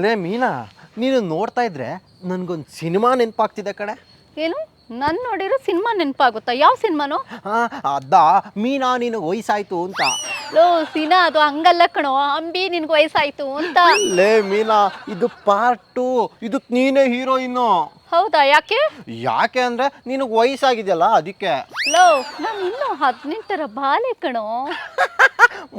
ಲೇ ಮೀನಾ, ನೀನು ನೋಡ್ತಾ ಇದ್ರೆ ನನಗೊಂದು ಸಿನಿಮಾ ನೆನಪಾಗ್ತಿದೆ ಕಡೆ. ಏನು ನಾನು ನೋಡಿರೋ ಸಿನಿಮಾ ನೆನಪಾಗುತ್ತಾ? ಯಾವ ಸಿನಿಮಾನು? ಅದ ಮೀನಾ ನಿನಗೆ ವಯಸ್ಸಾಯ್ತು ಅಂತ. ಲೋ ಸೀನಾ, ಅದು ಹಂಗಲ್ಲ ಕಣೋ, ಅಂಬಿ ನಿನ್ಗೆ ವಯಸ್ಸಾಯ್ತು ಅಂತ. ಲೇ ಮೀನಾ, ಇದು ಪಾರ್ಟ್ 2, ಇದಕ್ಕೆ ನೀನೇ ಹೀರೋಯಿನ್ನು. ಹೌದಾ? ಯಾಕೆ? ಯಾಕೆ ಅಂದ್ರೆ ನಿನಗೆ ವಯಸ್ಸಾಗಿದೆಯಲ್ಲ ಅದಕ್ಕೆ. ಲೋ ನಾನು ಇನ್ನೂ 18ರ ಬಾಲೆ ಕಣೋ.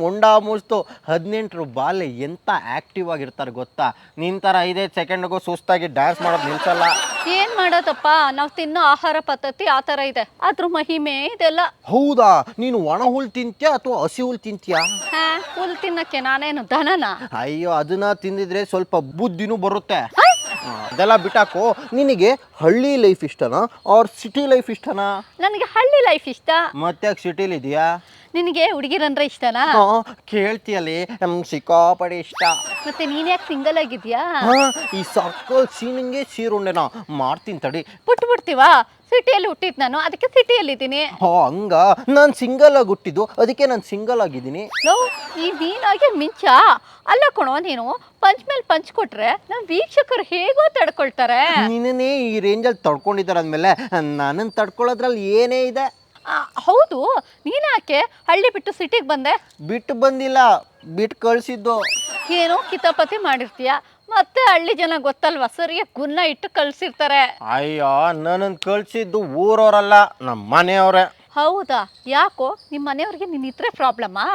ಮುಂಡ ಮುಸ್ತು 18ರ ಬಾಲೆ ಎಂತ ಆಕ್ಟಿವ್ ಆಗಿರ್ತಾರೆ ಗೊತ್ತಾ? ನಿನ್ ಥರ 5 ಸೆಕೆಂಡ್ಗೂ ಸುಸ್ತಾಗಿ ಡ್ಯಾನ್ಸ್ ಮಾಡೋದು ನಿಲ್ಸಲ್ಲ. ಏನ್ ಮಾಡೋದಪ್ಪ, ನಾವು ತಿನ್ನೋ ಆಹಾರ ಪದ್ಧತಿ ಆ ಥರ ಇದೆ, ಅದ್ರ ಮಹಿಮೆ ಇದೆಲ್ಲ. ಹೌದಾ? ನೀನು ಒಣ ಹುಲ್ ತಿಂತ್ಯಾ ಅಥವಾ ಹಸಿ ಹುಲ್ ತಿಂತ್ಯಾ? ಹುಲ್ ತಿನ್ನಕ್ಕೆ ನಾನೇನು ದನನ? ಅಯ್ಯೋ, ಅದನ್ನ ತಿಂದಿದ್ರೆ ಸ್ವಲ್ಪ ಬುದ್ಧಿನೂ ಬರುತ್ತೆ. ಅದೆಲ್ಲ ಬಿಟ್ಟಾಕು. ನಿನಗೆ ಹಳ್ಳಿ ಲೈಫ್ ಇಷ್ಟನಾ ಆರ್ ಸಿಟಿ ಲೈಫ್ ಇಷ್ಟನಾ? ನನಗೆ ಹಳ್ಳಿ ಲೈಫ್ ಇಷ್ಟ. ಮತ್ತೆ ಸಿಟಿಲಿ ಇದೆಯಾ? ನಿನಗೆ ಹುಡುಗಿರಂದ್ರೆ ಇಷ್ಟನಾ? ಕೇಳ್ತೀಯಲ್ಲಿ ಸಿಕ್ಕಾಪಡೆ ಇಷ್ಟ. ಮತ್ತೆ ನೀನ್ ಯಾಕೆ ಸಿಂಗಲ್ ಆಗಿದ್ಯಾ? ಈ ಸರ್ಕಲ್ ಸೀನಿಂಗೆ ಸೀರುಂಡೆನಾ ಮಾಡ್ತೀನಿ ತಡಿ. ಬಿಟ್ಬಿಡ್ತೀವಾ? ಸಿಟಿಯಲ್ಲಿ ಹುಟ್ಟಿದ್ ನಾನು, ಅದಕ್ಕೆ ಸಿಟಿಯಲ್ಲಿ ಇದ್ದೀನಿ. ಹಂಗ ನಾನು ಸಿಂಗಲ್ ಆಗಿ ಹುಟ್ಟಿದ್ದು, ಅದಕ್ಕೆ ನಾನು ಸಿಂಗಲ್ ಆಗಿದ್ದೀನಿ. ಲೋ ಈ ನೀನಾಗೆ ಮಿಂಚ ಅಲ್ಲ ಕಣೋ. ನೀನು ಪಂಚ್ ಮೇಲೆ ಪಂಚ್ ಕೊಟ್ರೆ ನಮ್ಮ ವೀಕ್ಷಕರು ಹೇಗೋ ತಡ್ಕೊಳ್ತಾರೆ. ನಿನ್ನೇ ಈ ರೇಂಜಲ್ಲಿ ತಡ್ಕೊಂಡಿದ್ದಾರೆ ಅಂದಮೇಲೆ ನನ್ನನ್ನು ತಡ್ಕೊಳ್ಳೋದ್ರಲ್ಲಿ ಏನೇ ಇದೆ? ಹೌದು, ನೀನ್ಯಾಕೆ ಹಳ್ಳಿ ಬಿಟ್ಟು ಸಿಟಿಗೆ ಬಂದೆ? ಬಿಟ್ಟು ಬಂದಿಲ್ಲ, ಬಿಟ್ಟು ಕಳಿಸಿದ್ದು. ಏನೋ ಕಿತಾಪತಿ ಮಾಡಿರ್ತೀಯ, ಮತ್ತೆ ಹಳ್ಳಿ ಜನ ಗೊತ್ತಲ್ವಾ, ಸರಿಯಾಗಿ ಗುನ್ನ ಇಟ್ಟು ಕಳ್ಸಿರ್ತಾರೆ. ಅಯ್ಯೋ, ನನ್ನನ್ನು ಕಳಿಸಿದ್ದು ಊರವರಲ್ಲ, ನಮ್ಮ ಮನೆಯವ್ರೆ. ಹೌದಾ? ಯಾಕೋ ನಿಮ್ಮ ಮನೆಯವ್ರಿಗೆ ನಿನ್ನ ಇದ್ರೆ ಪ್ರಾಬ್ಲಮ್ಮಾ?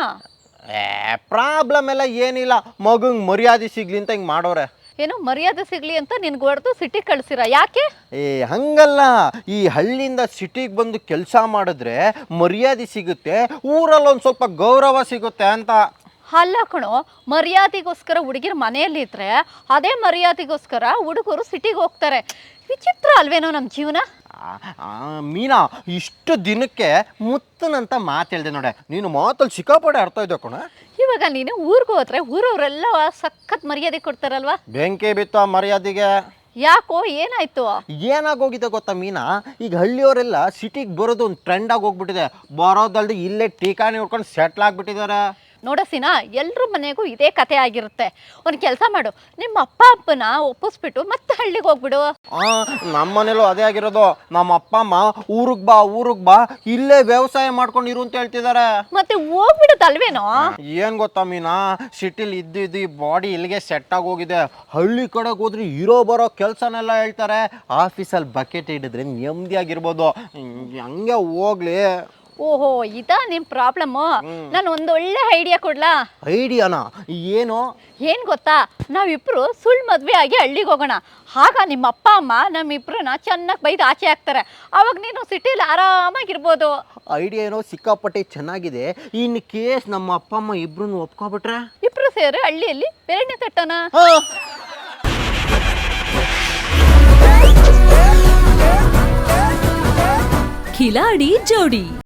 ಪ್ರಾಬ್ಲಮ್ ಎಲ್ಲ ಏನಿಲ್ಲ, ಮಗಂಗೆ ಮರ್ಯಾದೆ ಸಿಗ್ಲಿ ಅಂತ ಹಿಂಗೆ ಮಾಡೋರೆ. ಏನೋ ಮರ್ಯಾದೆ ಸಿಗ್ಲಿ ಅಂತ ನಿನ್ಗೆ ಹೊಡೆದು ಸಿಟಿ ಕಳ್ಸಿರ? ಯಾಕೆ? ಹಂಗಲ್ಲ, ಈ ಹಳ್ಳಿಯಿಂದ ಸಿಟಿಗೆ ಬಂದು ಕೆಲಸ ಮಾಡಿದ್ರೆ ಮರ್ಯಾದೆ ಸಿಗುತ್ತೆ, ಊರಲ್ಲಿ ಒಂದು ಸ್ವಲ್ಪ ಗೌರವ ಸಿಗುತ್ತೆ ಅಂತ. ಅಲ್ಲ ಕಣೋ, ಮರ್ಯಾದೆಗೋಸ್ಕರ ಹುಡುಗಿರು ಮನೆಯಲ್ಲಿ ಇದ್ರೆ ಅದೇ ಮರ್ಯಾದೆಗೋಸ್ಕರ ಹುಡುಗರು ಸಿಟಿಗೆ ಹೋಗ್ತಾರೆ. ವಿಚಿತ್ರ ಅಲ್ವೇನೋ ನಮ್ಮ ಜೀವನ. ಮೀನಾ, ಇಷ್ಟು ದಿನಕ್ಕೆ ಮುತ್ತನಂತ ಮಾತು ಹೇಳ್ದೆ ನೋಡೆ, ನೀನು ಮಾತಲ್ಲಿ ಸಿಕ್ಕಾಪಡೆ ಅರ್ಥ ಇದೆ ಕಣ. ಇವಾಗ ನೀನು ಊರಿಗೆ ಹೋದ್ರೆ ಊರವರೆಲ್ಲ ಸಖತ್ ಮರ್ಯಾದೆ ಕೊಡ್ತಾರಲ್ವಾ? ಬೆಂಕಿ ಬಿತ್ತು ಆ ಮರ್ಯಾದೆಗೆ. ಯಾಕೋ, ಏನಾಯ್ತು? ಏನಾಗೋಗಿದೆ ಗೊತ್ತಾ ಮೀನಾ, ಈಗ ಹಳ್ಳಿಯವರೆಲ್ಲ ಸಿಟಿಗೆ ಬರೋದು ಒಂದು ಟ್ರೆಂಡ್ ಆಗಿ ಹೋಗ್ಬಿಟ್ಟಿದೆ. ಬರೋದಲ್ದೆ ಇಲ್ಲೇ ಟೀಕಾಣಿ ಹೊಡ್ಕೊಂಡು ಸೆಟ್ಲ್ ಆಗಿಬಿಟ್ಟಿದ್ದಾರೆ. ನೋಡಸಿನ, ಎಲ್ರ ಮನೆಗೂ ಇದೇ ಕತೆ ಆಗಿರುತ್ತೆ. ಒಂದು ಕೆಲಸ ಮಾಡು, ನಿಮ್ಮ ಅಪ್ಪ ಅಪ್ಪನ ಒಪ್ಪಿಸ್ಬಿಟ್ಟು ಮತ್ತೆ ಹಳ್ಳಿಗೆ ಹೋಗ್ಬಿಡು. ನಮ್ಮ ಮನೇಲೂ ಅದೇ ಆಗಿರೋದು. ನಮ್ಮ ಅಪ್ಪ ಅಮ್ಮ ಊರಿಗೆ ಬಾ ಇಲ್ಲೇ ವ್ಯವಸಾಯ ಮಾಡ್ಕೊಂಡಿರು ಅಂತ ಹೇಳ್ತಿದ್ದಾರೆ. ಮತ್ತೆ ಹೋಗ್ಬಿಡುತ್ತಲ್ವೇನೋ? ಏನ್ ಗೊತ್ತಾ ಮೀನಾ, ಸಿಟಿಲಿ ಇದ್ದು ಈ ಬಾಡಿ ಇಲ್ಲಿಗೆ ಸೆಟ್ ಆಗಿ ಹೋಗಿದೆ. ಹಳ್ಳಿ ಕಡೆಗೆ ಹೋದ್ರೆ ಇರೋ ಬರೋ ಕೆಲಸನೆಲ್ಲ ಹೇಳ್ತಾರೆ. ಆಫೀಸಲ್ಲಿ ಬಕೆಟ್ ಹಿಡಿದ್ರೆ ನೆಮ್ಮದಿಯಾಗಿರ್ಬೋದು. ಹಂಗೆ ಹೋಗ್ಲಿ. ಓಹೋ, ಇದಾ ನಿಮ್ಮ ಪ್ರಾಬ್ಲಮ್ಮು? ನಾನು ಒಂದೊಳ್ಳೆ ಐಡಿಯಾ ಕೊಡ್ಲಾ? ಐಡಿಯಾನಾ? ಏನು? ಏನು ಗೊತ್ತಾ, ನಾವಿಬ್ರು ಸುಳ್ಳು ಮದುವೆ ಆಗಿ ಹಳ್ಳಿಗೆ ಹೋಗೋಣ. ಆಗ ನಿಮ್ಮ ಅಪ್ಪ ಅಮ್ಮ ನಮ್ಮಿಬ್ರನ್ನ ಚೆನ್ನಾಗಿ ಬೈದು ಆಚೆ ಹಾಕ್ತಾರೆ. ಅವಾಗ ನೀನು ಸಿಟಿಲಿ ಆರಾಮಾಗಿರ್ಬೋದು. ಐಡಿಯಾ ಏನೋ ಸಿಕ್ಕಾಪಟ್ಟೆ ಚೆನ್ನಾಗಿದೆ. ಇನ್ ಕೇಸ್ ನಮ್ಮ ಅಪ್ಪ ಅಮ್ಮ ಇಬ್ರು ಒಪ್ಕೊಬಿಟ್ರೆ? ಇಬ್ರು ಸೇರಿ ಹಳ್ಳಿಯಲ್ಲಿ ಬೆರಣೆ ತಟ್ಟೋಣ. ಖಿಲಾಡಿ ಜೋಡಿ.